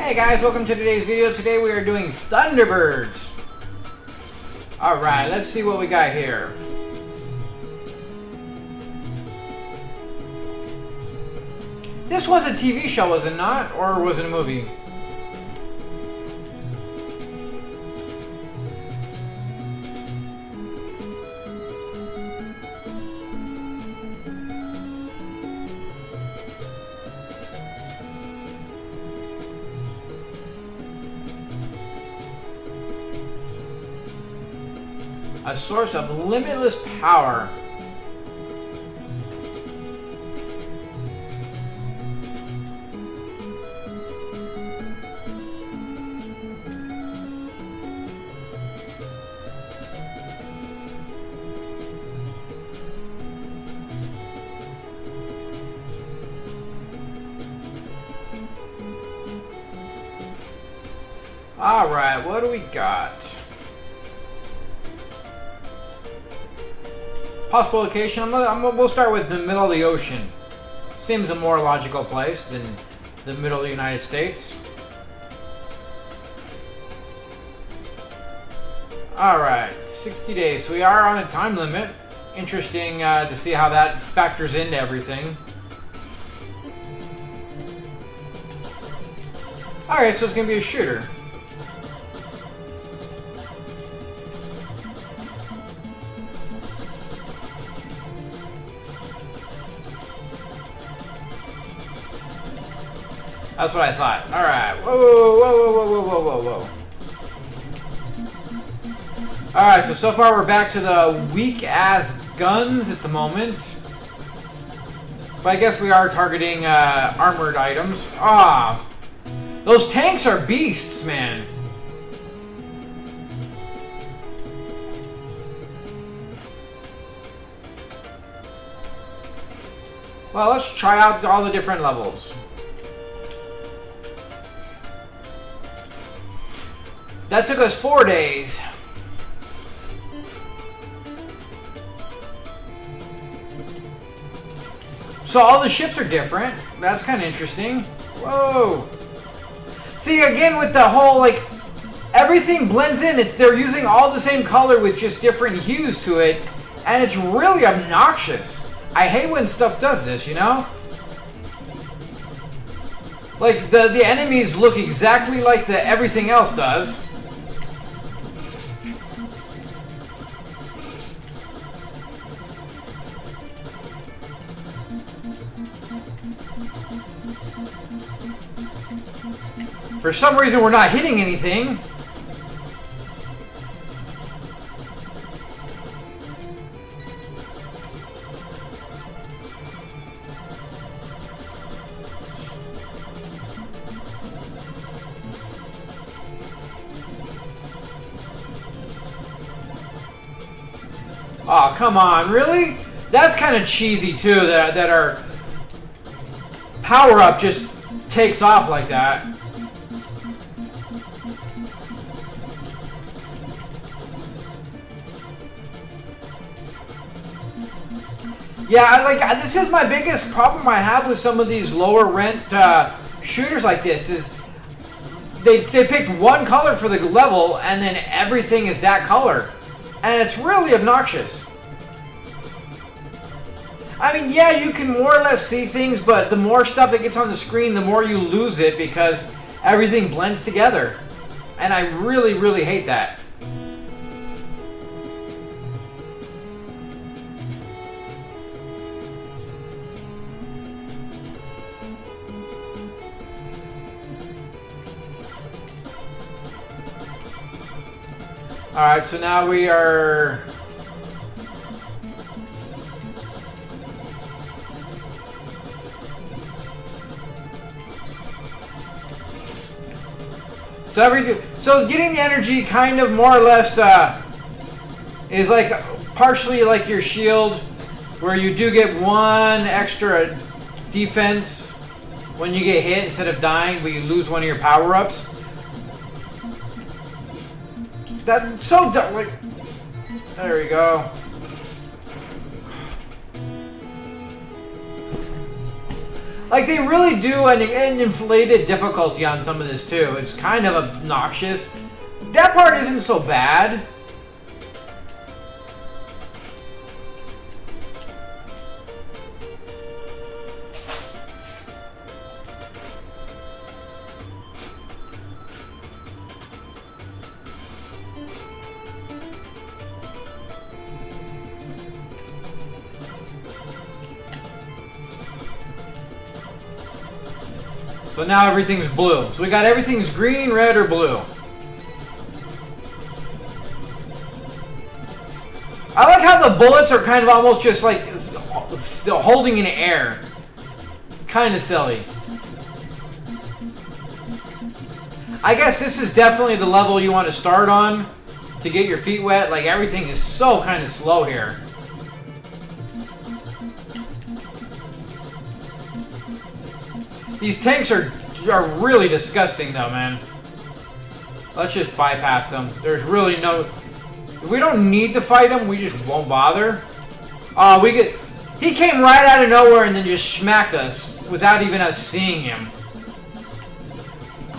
Hey guys, welcome to today's video. Today we are doing Thunderbirds. Alright, let's see what we got here. This was a TV show, was it not? Or was it a movie? A source of limitless power. All right, what do we got? Possible location. We'll start with the middle of the ocean. Seems a more logical place than the middle of the United States. Alright, 60 days. So we are on a time limit. Interesting to see how that factors into everything. Alright, so it's going to be a shooter. That's what I thought. Alright. Whoa, whoa, whoa, whoa, whoa, whoa, whoa, whoa. Alright, so far we're back to the weak-ass guns at the moment. But I guess we are targeting armored items. Ah! Those tanks are beasts, man. Well, let's try out all the different levels. That took us 4 days. So all the ships are different. That's kind of interesting. Whoa. See, again with the whole, like, everything blends in. They're using all the same color with just different hues to it. And it's really obnoxious. I hate when stuff does this, you know? Like, the enemies look exactly like everything else does. For some reason, we're not hitting anything. Oh, come on, really? That's kind of cheesy, too, that our power-up just takes off like that. Yeah, this is my biggest problem I have with some of these lower rent shooters like this is they picked one color for the level and then everything is that color. And it's really obnoxious. I mean, yeah, you can more or less see things, but the more stuff that gets on the screen, the more you lose it because everything blends together. And I really, really hate that. Alright, so now we are... So getting the energy kind of more or less is like partially like your shield, where you do get one extra defense when you get hit instead of dying, but you lose one of your power-ups. That's so dumb. Like, there we go. Like, they really do an inflated difficulty on some of this, too. It's kind of obnoxious. That part isn't so bad. So now everything's blue. So we got everything's green, red, or blue. I like how the bullets are kind of almost just like still holding in the air. It's kind of silly. I guess this is definitely the level you want to start on to get your feet wet. Like, everything is so kind of slow here. These tanks are really disgusting, though, man. Let's just bypass them. There's really no... If we don't need to fight him, we just won't bother. He came right out of nowhere and then just smacked us without even us seeing him.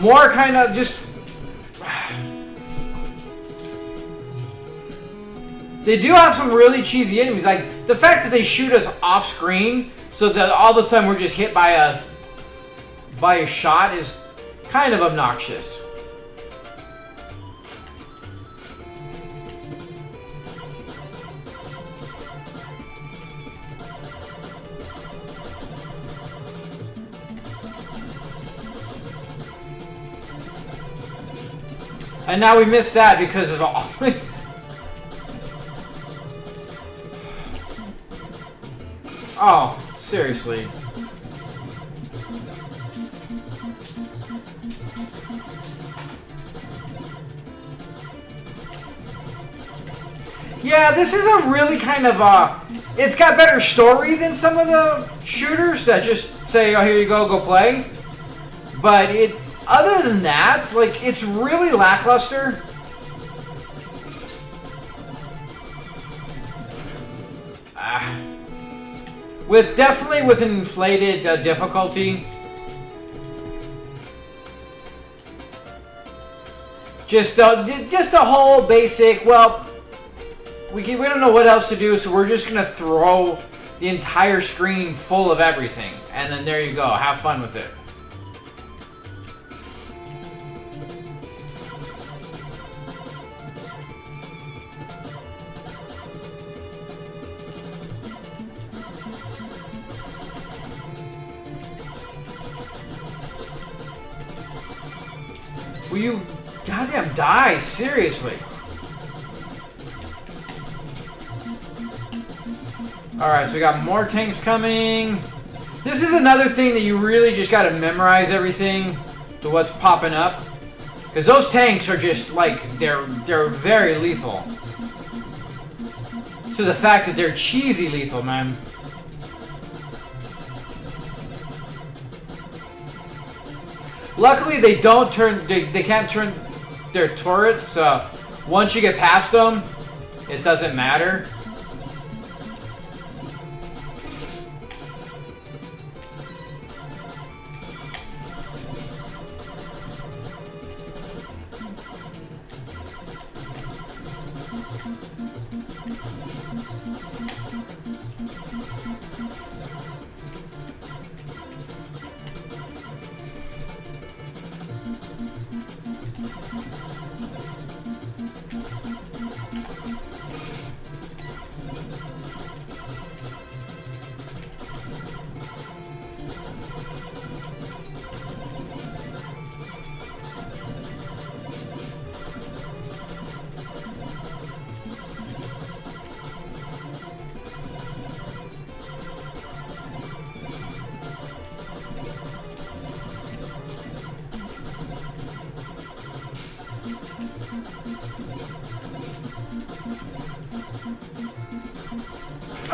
More kind of just... They do have some really cheesy enemies. Like, the fact that they shoot us off screen so that all of a sudden we're just hit by a shot is kind of obnoxious. And now we missed that because of all... Oh, seriously. Yeah, this is a really kind of, it's got better story than some of the shooters that just say, oh, here you go, go play. But other than that, like, it's really lackluster. Definitely with an inflated difficulty. Just a whole basic, well, we don't know what else to do, so we're just gonna throw the entire screen full of everything, and then there you go. Have fun with it. Will you goddamn die? Seriously. Alright, so we got more tanks coming. This is another thing that you really just gotta memorize everything to what's popping up. Because those tanks are just like, they're very lethal. To the fact that they're cheesy lethal, man. Luckily, they don't turn. They can't turn their turrets. So once you get past them, it doesn't matter.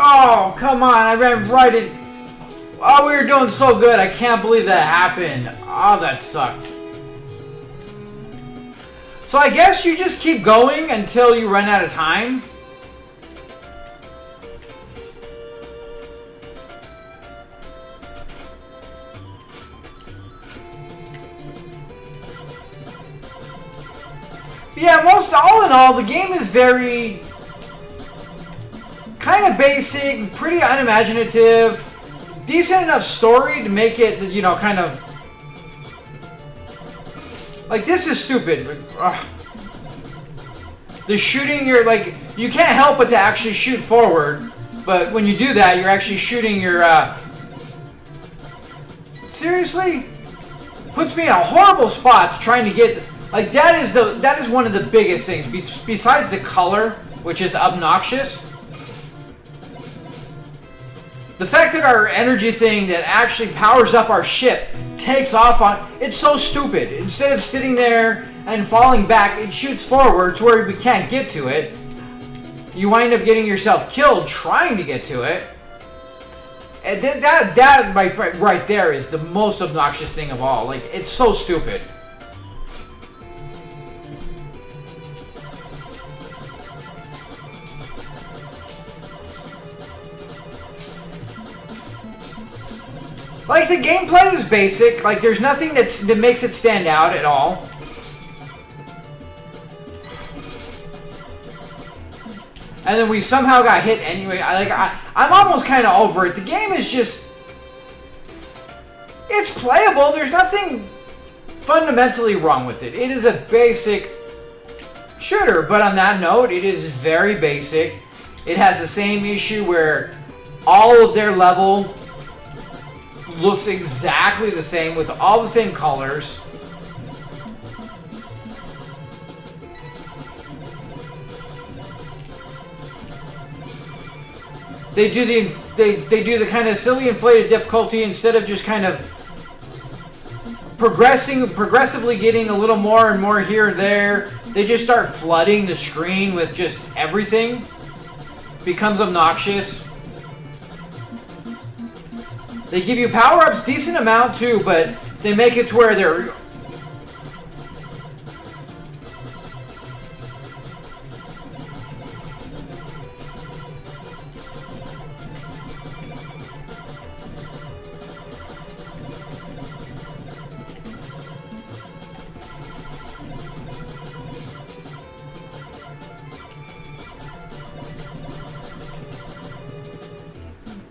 Oh, come on. I ran right in. Oh, we were doing so good. I can't believe that happened. Oh, that sucked. So I guess you just keep going until you run out of time. But yeah, all in all, the game is very kind of basic, pretty unimaginative, decent enough story to make it, you know, kind of like, this is stupid. The shooting, you're like, you can't help but to actually shoot forward, but when you do that, you're actually shooting your, seriously? Puts me in a horrible spot trying to get, like, that is one of the biggest things, besides the color, which is obnoxious. The fact that our energy thing that actually powers up our ship takes off on, it's so stupid. Instead of sitting there and falling back, it shoots forward to where we can't get to it. You wind up getting yourself killed trying to get to it. And that, my friend, right there is the most obnoxious thing of all. Like, it's so stupid. Like, the gameplay is basic. Like, there's nothing that makes it stand out at all. And then we somehow got hit anyway. I'm almost kind of over it. The game is just... It's playable. There's nothing fundamentally wrong with it. It is a basic shooter. But on that note, it is very basic. It has the same issue where all of their level looks exactly the same with all the same colors. They do the kind of silly inflated difficulty instead of just kind of progressively getting a little more and more here and there. They just start flooding the screen with just everything. Becomes obnoxious. They give you power-ups, decent amount too, but they make it to where they're...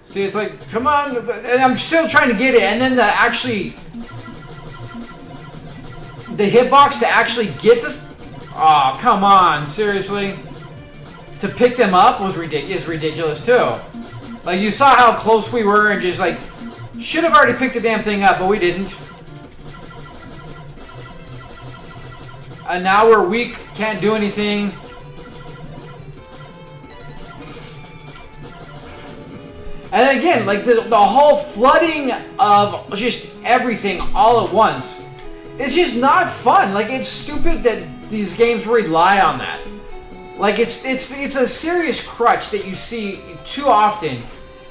See, it's like, come on, and I'm still trying to get it, and then the hitbox to actually get the... Oh, come on, seriously? To pick them up is ridiculous too. Like, you saw how close we were and just like, should have already picked the damn thing up, but we didn't. And now we're weak, can't do anything. And again, like the whole flooding of just everything all at once, it's just not fun. Like, it's stupid that these games rely on that. Like, it's a serious crutch that you see too often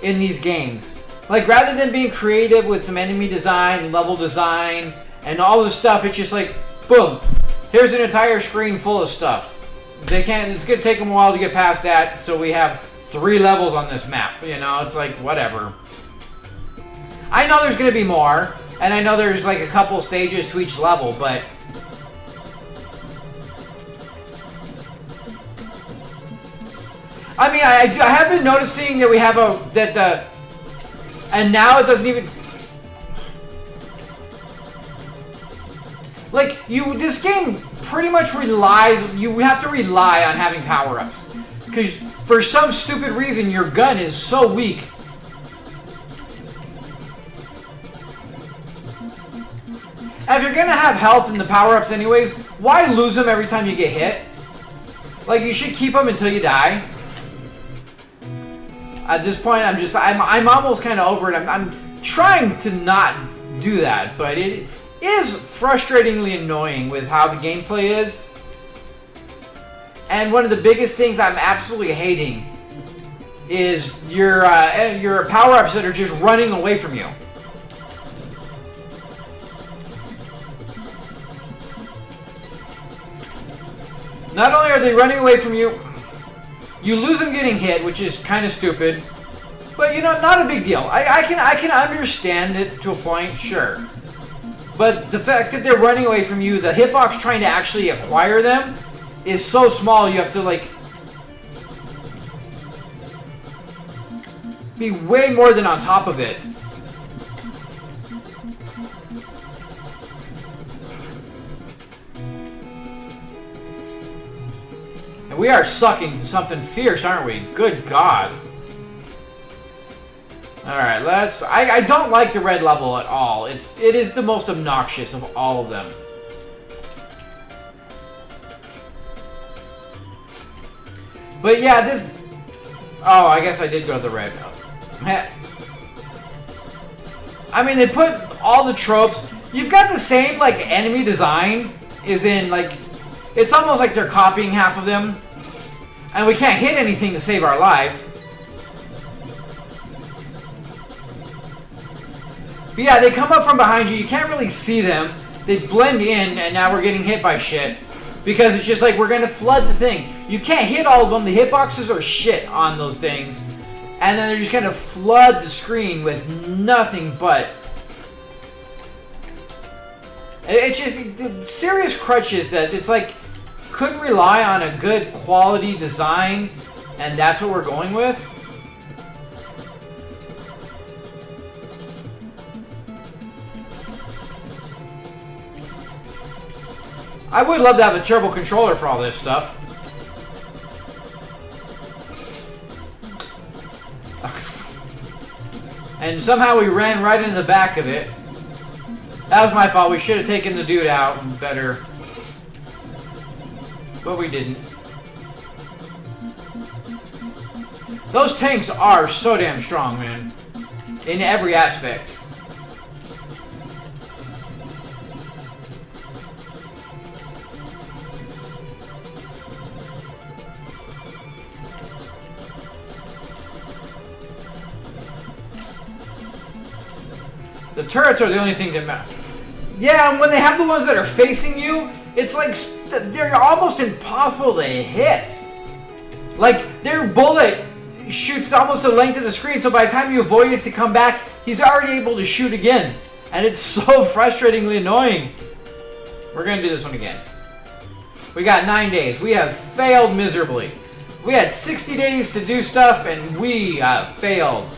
in these games. Like, rather than being creative with some enemy design, level design, and all this stuff, it's just like, boom, here's an entire screen full of stuff. It's gonna take them a while to get past that, so we have 3 levels on this map, you know, it's like, whatever. I know there's gonna be more, and I know there's like a couple stages to each level, but... I mean, I have been noticing that we have and now it doesn't even... Like, this game pretty much relies, you have to rely on having power-ups. Because for some stupid reason, your gun is so weak. If you're gonna have health in the power-ups anyways, why lose them every time you get hit? Like, you should keep them until you die. At this point, I'm almost kind of over it. I'm trying to not do that, but it is frustratingly annoying with how the gameplay is. And one of the biggest things I'm absolutely hating is your power-ups that are just running away from you. Not only are they running away from you, you lose them getting hit, which is kind of stupid. But, you know, not a big deal. I can understand it to a point, sure. But the fact that they're running away from you, the hitbox trying to actually acquire them, is so small, you have to like be way more than on top of it. And we are sucking something fierce, aren't we? Good God. Alright, let's... I don't like the red level at all. It is the most obnoxious of all of them. But yeah, this... Oh, I guess I did go to the red. I mean, they put all the tropes. You've got the same, like, enemy design. Is in, like... It's almost like they're copying half of them. And we can't hit anything to save our life. But yeah, they come up from behind you. You can't really see them. They blend in, and now we're getting hit by shit. Because it's just like, we're going to flood the thing. You can't hit all of them. The hitboxes are shit on those things. And then they're just going to flood the screen with nothing but... It's just serious crutches that it's like, couldn't rely on a good quality design, and that's what we're going with. I would love to have a turbo controller for all this stuff. And somehow we ran right into the back of it. That was my fault. We should have taken the dude out better. But we didn't. Those tanks are so damn strong, man. In every aspect. The turrets are the only thing that matter. Yeah, and when they have the ones that are facing you, it's like they're almost impossible to hit. Like, their bullet shoots almost the length of the screen, so by the time you avoid it to come back, he's already able to shoot again. And it's so frustratingly annoying. We're going to do this one again. We got 9 days. We have failed miserably. We had 60 days to do stuff, and we have failed.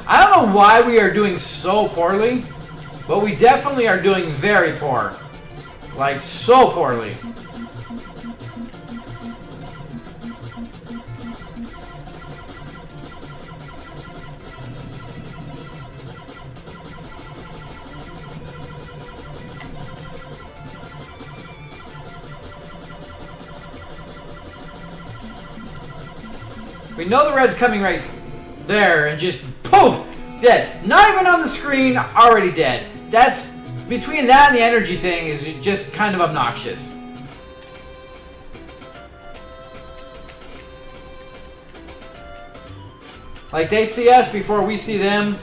I don't know why we are doing so poorly, but we definitely are doing very poor. Like, so poorly. We know the red's coming right there and just poof! Dead. Not even on the screen, already dead. That's, between that and the energy thing is just kind of obnoxious. Like, they see us before we see them.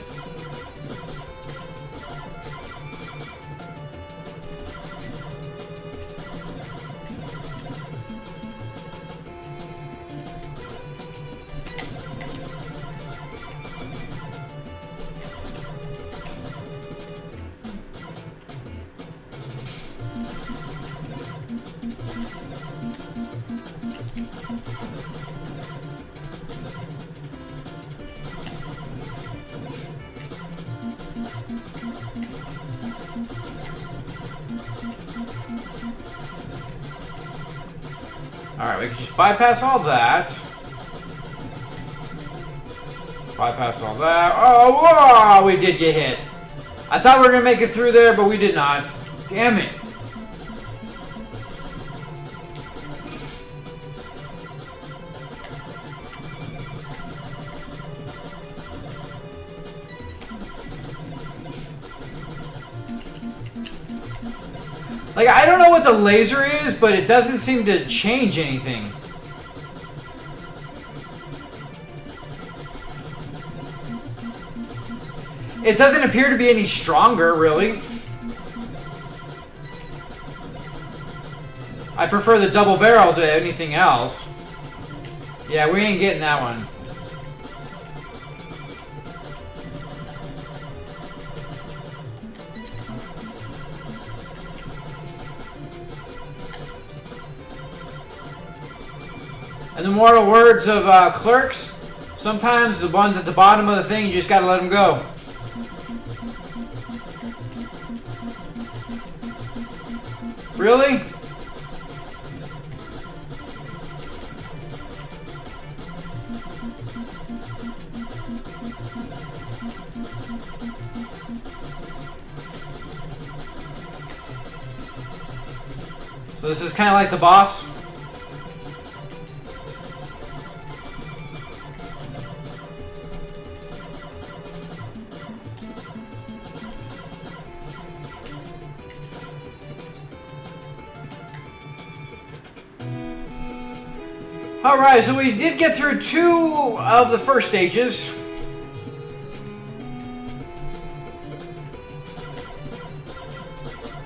Alright, we can just bypass all that. Bypass all that. Oh, whoa! We did get hit. I thought we were going to make it through there, but we did not. Damn it. Like, I don't know what the laser is, but it doesn't seem to change anything. It doesn't appear to be any stronger, really. I prefer the double barrel to anything else. Yeah, we ain't getting that one. And the moral words of Clerks, sometimes the ones at the bottom of the thing, you just gotta let them go. Really? So this is kind of like the boss. Alright, so we did get through 2 of the first stages.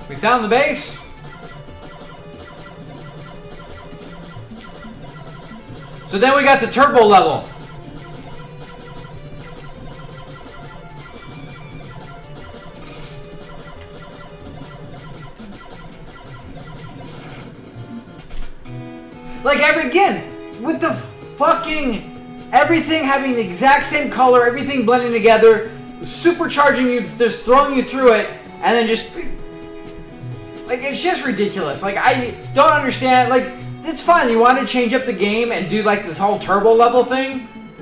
We found the base. So then we got the turbo level. Like again, with the fucking everything having the exact same color, everything blending together, supercharging you, just throwing you through it, and then just like it's just ridiculous. Like I don't understand. Like it's fine. You want to change up the game and do like this whole turbo level thing,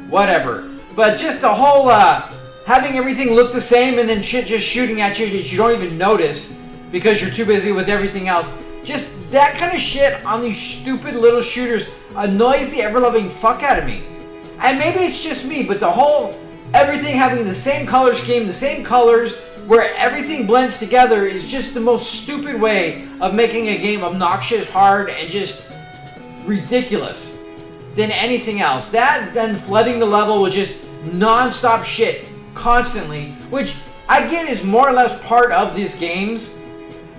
whatever. But just the whole having everything look the same and then shit just shooting at you that you don't even notice because you're too busy with everything else. Just that kind of shit on these stupid little shooters annoys the ever-loving fuck out of me. And maybe it's just me, but the whole everything having the same color scheme, the same colors, where everything blends together is just the most stupid way of making a game obnoxious, hard, and just ridiculous than anything else. That and flooding the level with just non-stop shit constantly, which I get is more or less part of these games,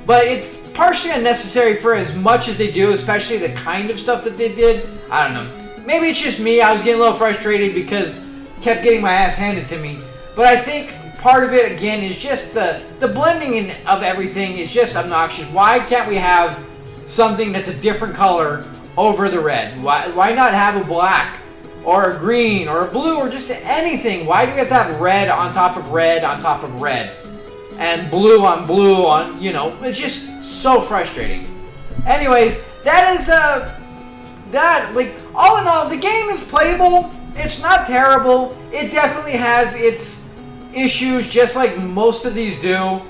but it's partially unnecessary for as much as they do, especially the kind of stuff that they did. I don't know. Maybe it's just me. I was getting a little frustrated because I kept getting my ass handed to me. But I think part of it, again, is just the blending of everything is just obnoxious. Why can't we have something that's a different color over the red? Why not have a black or a green or a blue or just anything? Why do we have to have red on top of red on top of red? And blue on, you know, it's just so frustrating. Anyways, that is, like, all in all, the game is playable. It's not terrible. It definitely has its issues, just like most of these do.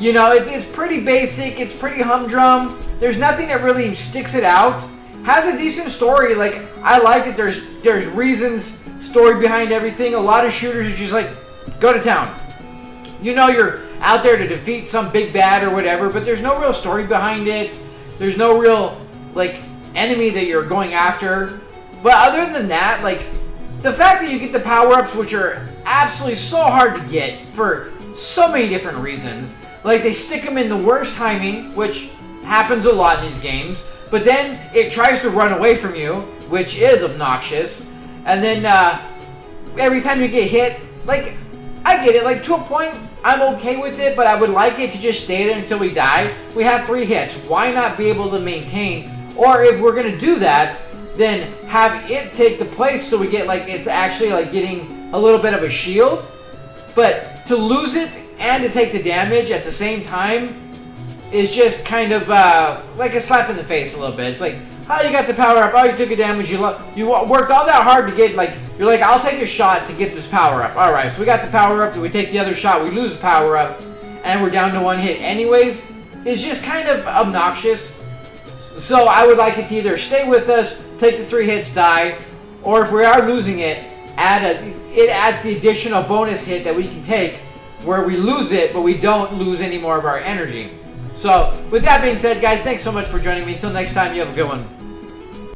You know, it's pretty basic. It's pretty humdrum. There's nothing that really sticks it out. Has a decent story. Like, I like that there's reasons, story behind everything. A lot of shooters are just like, go to town. You know you're out there to defeat some big bad or whatever, but there's no real story behind it. There's no real, like, enemy that you're going after. But other than that, like, the fact that you get the power-ups, which are absolutely so hard to get for so many different reasons. Like, they stick them in the worst timing, which happens a lot in these games. But then it tries to run away from you, which is obnoxious. And then every time you get hit, like, I get it. Like, to a point, I'm okay with it, but I would like it to just stay there until we die. We have 3 hits. Why not be able to maintain? Or if we're going to do that, then have it take the place so we get, like, it's actually, like, getting a little bit of a shield. But to lose it and to take the damage at the same time is just kind of like a slap in the face a little bit. It's like, oh, you got the power up. Oh, you took a damage. You worked all that hard to get, like, you're like, I'll take a shot to get this power up. All right, so we got the power up. We take the other shot. We lose the power up, and we're down to 1 hit. Anyways, it's just kind of obnoxious. So I would like it to either stay with us, take the 3 hits, die, or if we are losing it, it adds the additional bonus hit that we can take where we lose it, but we don't lose any more of our energy. So with that being said, guys, thanks so much for joining me. Until next time, you have a good one.